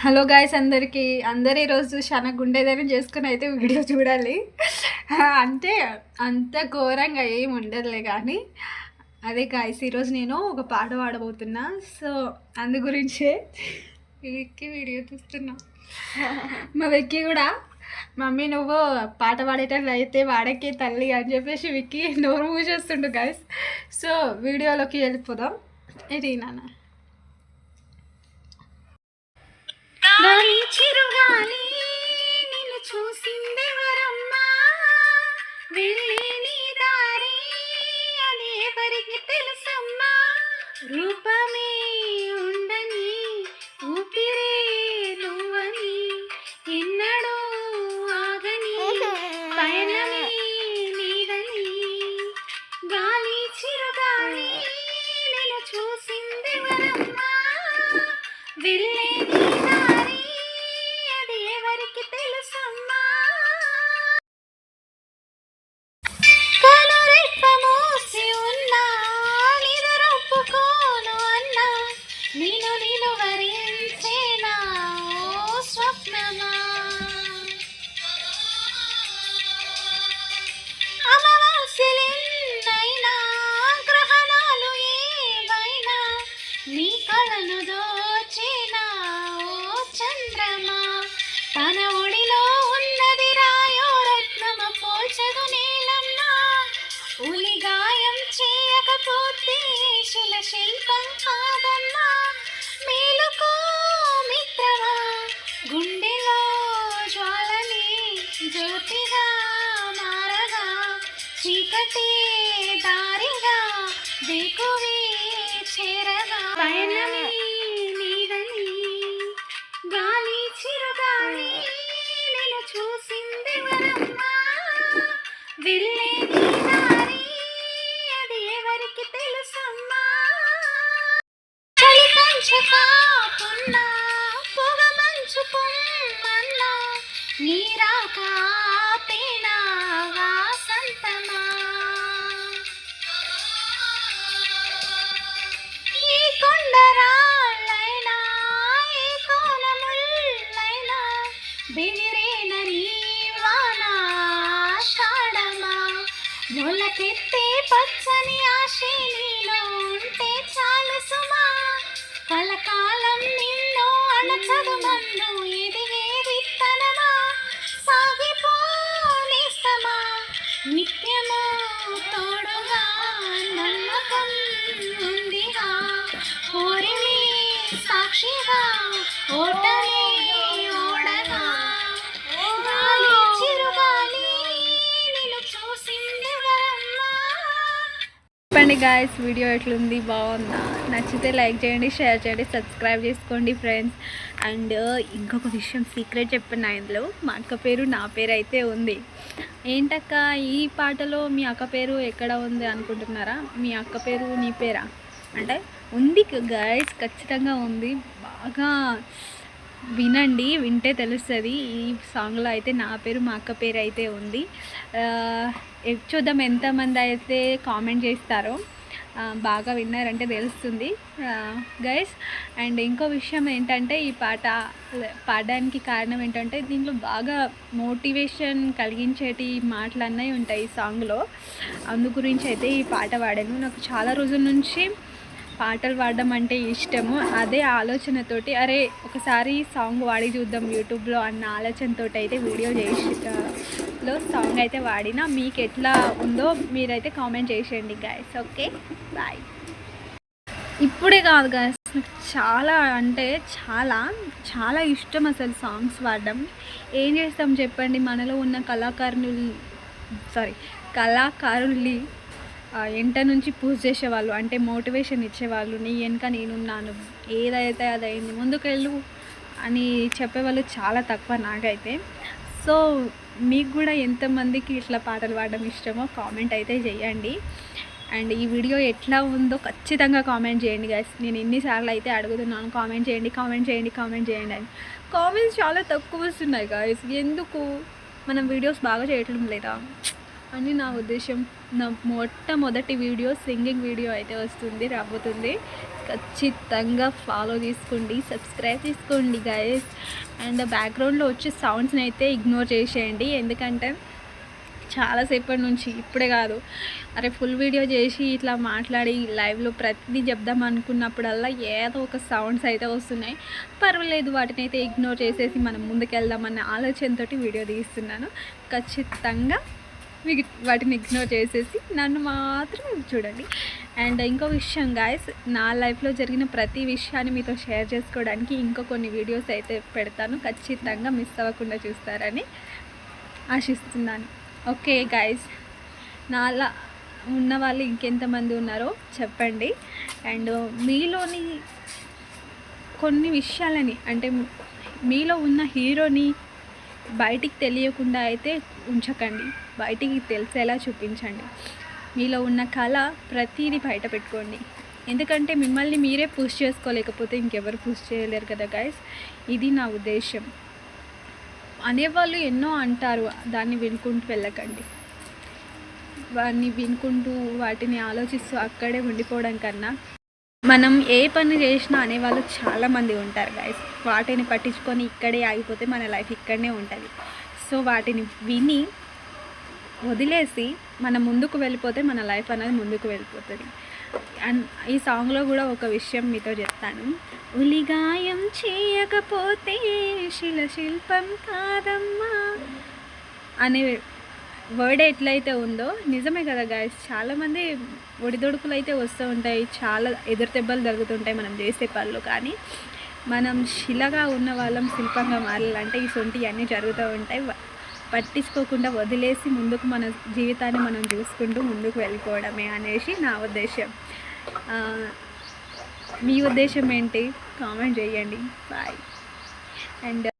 Hello guys అందరికీ అందరు ఈరోజు చాలా గుండెదని చేసుకుని అయితే వీడియో చూడాలి. అంటే అంత ఘోరంగా ఏమి ఉండదులే కానీ అదే గాయ్స్ ఈరోజు నేను ఒక పాట పాడబోతున్నా. సో అందు గురించే విక్కీ వీడియో చూస్తున్నా. మా విక్కీ కూడా మమ్మీ నువ్వు పాట పాడేటట్లు అయితే వాడకే తల్లి అని చెప్పేసి విక్కీ నోరు మూసేస్తుండు గాయ్స్. సో వీడియోలోకి వెళ్ళిపోదాం. ఇది నాన్న గాలి చిరుగాలి నిన్ను చూసిందెవరమ్మా, వెళ్ళే నీ దారి అది ఎవరికి తెలుసమ్మా, రూపమే ఉండని ఊపిరే నువ్వని ఎన్నడూ ఆగని పయనమే నీదని, గాలి చిరుగాలి నిన్ను చూసిందెవరమ్మా, వెళ్ళే నీ దారి అది ఎవరికి తెలుసమ్మా, కనురెప్ప మూసి ఉన్నా నిదురొప్పుకోను అన్నా, నేను వరించేనా ఓ స్వప్నమా, అమావాస్యలెన్నైనా గ్రహణాలు ఏవైనా నీ కళను దోచేనా ఓ చంద్రమా, తన ఒడిలో ఉన్నది రాయో రత్నమ పోల్చదు నీలమ్మా, ఉలి గాయం చేయకపోతే శిల శిల్పం కాదమ్మా, మేలుకో మిత్రమా గుండెలో జ్వాలని జ్యోతిగా మారగా, చీకటి దారిగా దిక్కువే చేరగా పయనమే నీదని, గాలి చిరుగాలి నేను చూసిందెవరమ్మా, వెళ్ళే నీ దారి అది ఎవరికి తెలుసమ్మా, చలి కంచె కాపున్నా పొగ మంచు పొమ్మన్నా నీరాక ఆపేనా వాసంతమా, ఈ కొండరాళ్ళైనా ఈ కోనముళ్ళైనా బెదిరేన నీ వాన ఆషాఢమా, మొలకెత్తే పచ్చని ఆశే నీలో ఉంటే చాలు సుమా, కలకాలం నిన్ను అణచదు మన్ను ఎదిగే విత్తనమా, సాగిపోనేస్తమా నిత్యము తోడుగా నమ్మకం ఉందిగా, కోరిమి సాక్షిగా ఓటమి ఓడగా, గాలి చిరుగాలి నిన్ను చూసిందెవరమ్మా. చెప్పండి గాయస్, వీడియో ఎట్లుంది, బాగుందా? నచ్చితే లైక్ చేయండి, షేర్ చేయండి, సబ్స్క్రైబ్ చేసుకోండి ఫ్రెండ్స్. అండ్ ఇంకొక విషయం సీక్రెట్ చెప్పిన ఇందులో మా అక్క పేరు నా పేరు అయితే ఉంది. ఏంటక్క ఈ పాటలో మీ అక్క పేరు ఎక్కడ ఉంది అనుకుంటున్నారా? మీ అక్క పేరు నీ పేరా అంటే ఉంది గాయస్, ఖచ్చితంగా ఉంది. బాగా వినండి, వింటే తెలుస్తుంది. ఈ సాంగ్లో అయితే నా పేరు మా అక్క పేరు అయితే ఉంది. చూద్దాం ఎంతమంది అయితే కామెంట్ చేస్తారో. బాగా విన్నారంటే తెలుస్తుంది గైస్. అండ్ ఇంకో విషయం ఏంటంటే ఈ పాట పాడడానికి కారణం ఏంటంటే దీంట్లో బాగా మోటివేషన్ కలిగించేటి మాటలు అన్నీ ఉంటాయి ఈ సాంగ్లో. అందు గురించి అయితే ఈ పాట పాడాను. నాకు చాలా రోజుల నుంచి పాటలు పాడడం అంటే ఇష్టము. అదే ఆలోచనతోటి అరే ఒకసారి సాంగ్ వాడి చూద్దాం యూట్యూబ్లో అన్న ఆలోచనతో అయితే వీడియో చేసిలో సాంగ్ అయితే వాడినా. మీకు ఎట్లా ఉందో మీరైతే కామెంట్ చేసేయండి గాయస్. Okay bye. ఇప్పుడే కాదు గాయస్, నాకు చాలా అంటే చాలా చాలా ఇష్టం అసలు సాంగ్స్ పాడడం. ఏం చేస్తాం చెప్పండి, మనలో ఉన్న కళాకారుల్ని వెంట నుంచి పూజ చేసేవాళ్ళు, అంటే మోటివేషన్ ఇచ్చేవాళ్ళు, నీ వెనక నేనున్నాను, ఏదైతే అదైంది ముందుకెళ్ళు అని చెప్పేవాళ్ళు చాలా తక్కువ నాకైతే. సో మీకు కూడా ఎంతమందికి ఇట్లా పాటలు పాడడం ఇష్టమో కామెంట్ అయితే చేయండి. అండ్ ఈ వీడియో ఎట్లా ఉందో ఖచ్చితంగా కామెంట్ చేయండి గైస్. నేను ఎన్నిసార్లు అయితే అడుగుతున్నాను కామెంట్ చేయండి అని. కామెంట్స్ చాలా తక్కువ వస్తున్నాయి గైస్. ఎందుకు మనం వీడియోస్ బాగా చేయటం లేదా? అని నా ఉద్దేశం. నా మొట్టమొదటి వీడియో సింగింగ్ వీడియో అయితే రాబోతుంది. ఖచ్చితంగా ఫాలో చేసుకోండి, సబ్స్క్రైబ్ చేసుకోండి గైస్. అండ్ బ్యాక్గ్రౌండ్లో వచ్చే సౌండ్స్ని అయితే ఇగ్నోర్ చేసేయండి, ఎందుకంటే చాలాసేపటి నుంచి, ఇప్పుడే కాదు, అరే ఫుల్ వీడియో చేసి ఇట్లా మాట్లాడి లైవ్లో ప్రతిదీ చెప్దాం అనుకున్నప్పుడల్లా ఏదో ఒక సౌండ్స్ అయితే వస్తున్నాయి. పర్వాలేదు, వాటిని అయితే ఇగ్నోర్ చేసేసి మనం ముందుకెళ్దామన్న ఆలోచనతోటి వీడియో తీస్తున్నాను. ఖచ్చితంగా వాటిని ఇగ్నోర్ చేసేసి నన్ను మాత్రం చూడండి. అండ్ ఇంకో విషయం గాయస్, నా లైఫ్లో జరిగిన ప్రతి విషయాన్ని మీతో షేర్ చేసుకోవడానికి ఇంకో కొన్ని వీడియోస్ అయితే పెడతాను. ఖచ్చితంగా మిస్ అవ్వకుండా చూస్తారని ఆశిస్తున్నాను. ఓకే గాయస్, నాలా ఉన్న వాళ్ళు ఇంకెంతమంది ఉన్నారో చెప్పండి. అండ్ మీలోని కొన్ని విషయాలని, అంటే మీలో ఉన్న హీరోని బయటికి తెలియకుండా అయితే ఉంచకండి, బయటికి తెలిసేలా చూపించండి. మీలో ఉన్న కళ ప్రతిదీ బయట పెట్టుకోండి, ఎందుకంటే మిమ్మల్ని మీరే పుష్ చేసుకోలేకపోతే ఇంకెవరు పుష్ చేయలేరు కదా గైస్. ఇది నా ఉద్దేశం. అనేవాళ్ళు ఎన్నో అంటారు, దాన్ని వినుకుంటూ వెళ్ళకండి. వాటిని వినుకుంటూ వాటిని ఆలోచిస్తూ అక్కడే ఉండిపోవడం కన్నా మనం ఏ పని చేసినా అనేవాళ్ళు చాలామంది ఉంటారు గైస్. వాటిని పట్టించుకొని ఇక్కడే ఆగిపోతే మన లైఫ్ ఇక్కడనే ఉంటుంది. సో వాటిని విని వదిలేసి మనం ముందుకు వెళ్ళిపోతే మన లైఫ్ అనేది ముందుకు వెళ్ళిపోతుంది. అండ్ ఈ సాంగ్లో కూడా ఒక విషయం మీతో చెప్తాను. ఉలిగాయం చేయకపోతే శిల్పం కాదమ్మా అనే వర్డ్ ఎట్లయితే ఉందో నిజమే కదా గాయస్. చాలామంది ఒడిదొడుకులు అయితే వస్తూ ఉంటాయి, చాలా ఎదురు దెబ్బలు జరుగుతుంటాయి మనం చేసే పనులు. కానీ మనం శిలగా ఉన్న వాళ్ళం శిల్పంగా మారాలంటే ఈ సొంటి అన్నీ జరుగుతూ ఉంటాయి. పట్టించుకోకుండా వదిలేసి ముందుకు మన జీవితాన్ని మనం చూసుకుంటూ ముందుకు వెళ్ళిపోవడమే అనేసి నా ఉద్దేశం. మీ ఉద్దేశం ఏంటి? కామెంట్ చేయండి. బాయ్. అండ్